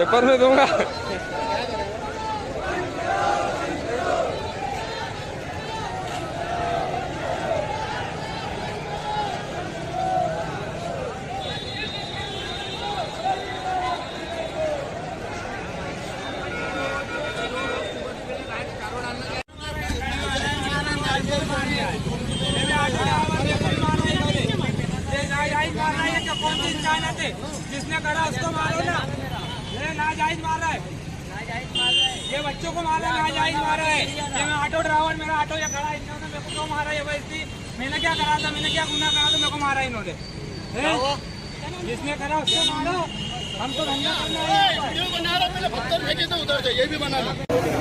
Paper में दूंगा। जिसने करा उसको मारो ना, ये नाजायज मार रहा है, ये बच्चों को मारा है, नाजायज मारा है। ये मैं ऑटो ड्राइवर, मेरा ऑटो ये खड़ा है, इन्होंने मेरे को क्यों मारा? ये वैसे मैंने क्या करा था, मैंने क्या गुनाह करा था, मेरे को मारा इन्होंने। जिसने करा उसको मारो, हमको धंधा करना है। वीडियो बना रहा, पहले पत्थर फेंके थे उधर से, ये भी बना लो।